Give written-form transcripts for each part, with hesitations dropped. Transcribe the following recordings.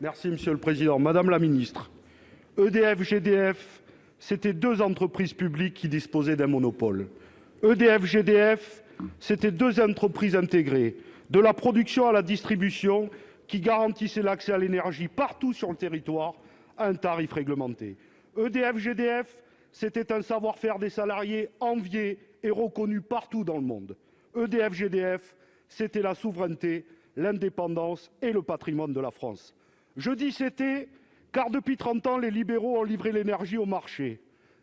Merci Monsieur le Président. Madame la Ministre, EDF, GDF, c'était deux entreprises publiques qui disposaient d'un monopole. EDF, GDF, c'était deux entreprises intégrées, de la production à la distribution, qui garantissaient l'accès à l'énergie partout sur le territoire à un tarif réglementé. EDF, GDF, c'était un savoir-faire des salariés envié et reconnu partout dans le monde. EDF, GDF, c'était la souveraineté, l'indépendance et le patrimoine de la France. Je dis c'était, car depuis 30 ans, les libéraux ont livré l'énergie au marché.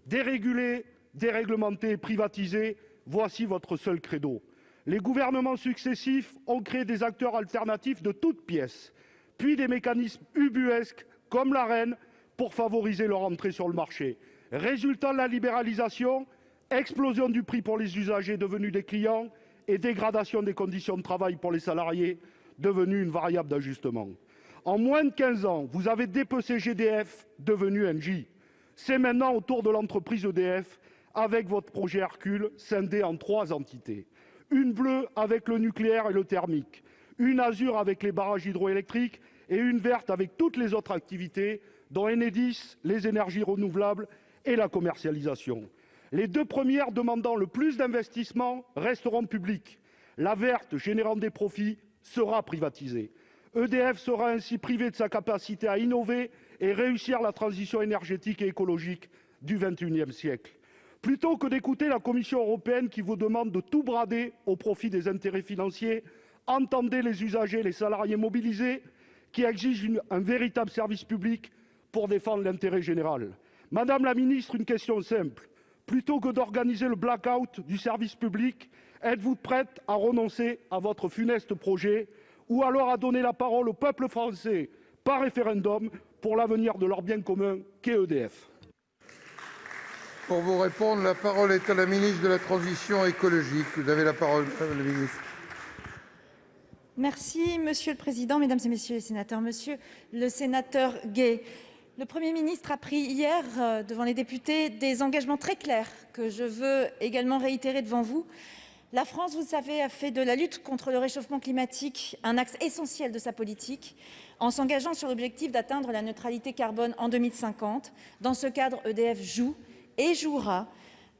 Déréguler, déréglementer et privatiser, voici votre seul credo. Les gouvernements successifs ont créé des acteurs alternatifs de toutes pièces, puis des mécanismes ubuesques comme l'Arenh pour favoriser leur entrée sur le marché. Résultat de la libéralisation, explosion du prix pour les usagers devenus des clients et dégradation des conditions de travail pour les salariés devenue une variable d'ajustement. En moins de 15 ans, vous avez dépecé GDF, devenu Engie. C'est maintenant au tour de l'entreprise EDF, avec votre projet Hercule, scindé en 3 entités. Une bleue avec le nucléaire et le thermique, une azur avec les barrages hydroélectriques et une verte avec toutes les autres activités, dont Enedis, les énergies renouvelables et la commercialisation. Les 2 premières demandant le plus d'investissements resteront publiques. La verte, générant des profits, sera privatisée. EDF sera ainsi privé de sa capacité à innover et réussir la transition énergétique et écologique du XXIe siècle. Plutôt que d'écouter la Commission européenne qui vous demande de tout brader au profit des intérêts financiers, entendez les usagers et les salariés mobilisés qui exigent un véritable service public pour défendre l'intérêt général. Madame la ministre, une question simple. Plutôt que d'organiser le blackout du service public, êtes-vous prête à renoncer à votre funeste projet ou alors à donner la parole au peuple français par référendum pour l'avenir de leur bien commun qu'est EDF ? Pour vous répondre, la parole est à la ministre de la Transition écologique. Vous avez la parole, madame la ministre. Merci, Monsieur le Président, Mesdames et Messieurs les sénateurs. Monsieur le sénateur Gay, le Premier ministre a pris hier, devant les députés, des engagements très clairs que je veux également réitérer devant vous. La France, vous le savez, a fait de la lutte contre le réchauffement climatique un axe essentiel de sa politique, en s'engageant sur l'objectif d'atteindre la neutralité carbone en 2050. Dans ce cadre, EDF joue et jouera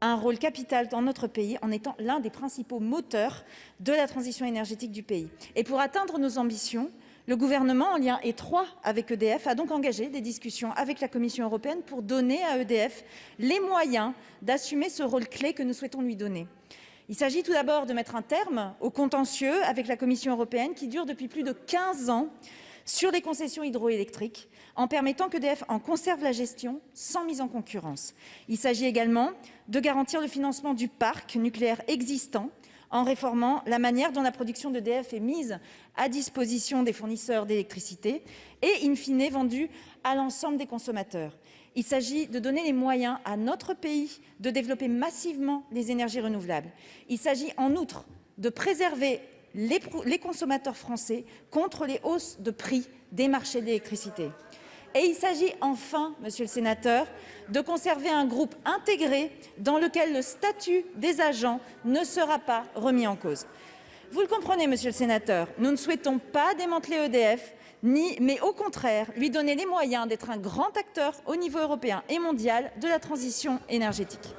un rôle capital dans notre pays en étant l'un des principaux moteurs de la transition énergétique du pays. Et pour atteindre nos ambitions, le gouvernement, en lien étroit avec EDF, a donc engagé des discussions avec la Commission européenne pour donner à EDF les moyens d'assumer ce rôle clé que nous souhaitons lui donner. Il s'agit tout d'abord de mettre un terme au contentieux avec la Commission européenne qui dure depuis plus de 15 ans sur les concessions hydroélectriques, en permettant qu'EDF en conserve la gestion sans mise en concurrence. Il s'agit également de garantir le financement du parc nucléaire existant en réformant la manière dont la production d'EDF est mise à disposition des fournisseurs d'électricité et, in fine, vendue à l'ensemble des consommateurs. Il s'agit de donner les moyens à notre pays de développer massivement les énergies renouvelables. Il s'agit en outre de préserver les consommateurs français contre les hausses de prix des marchés de l'électricité. Et il s'agit enfin, monsieur le sénateur, de conserver un groupe intégré dans lequel le statut des agents ne sera pas remis en cause. Vous le comprenez, monsieur le sénateur, nous ne souhaitons pas démanteler EDF, mais au contraire lui donner les moyens d'être un grand acteur au niveau européen et mondial de la transition énergétique.